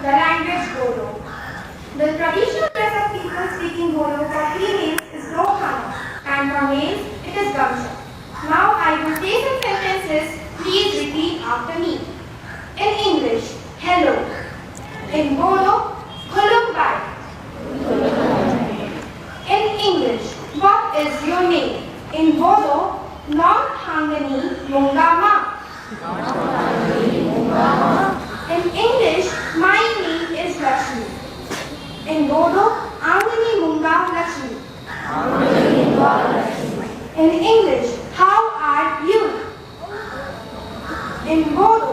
The language Bodo. The traditional dress of people speaking Bodo for females is Rohana and for males it is Gamsha. Now I will say some sentences. Please repeat after me. In English, hello. In Bodo, Hulung Bai. In English, what is your name? In Bodo, Nom Hangani Mungama. In English, my name is Lakshmi. In Bodo, Angani Munga Lakshmi. In English, how are you? In Bodo,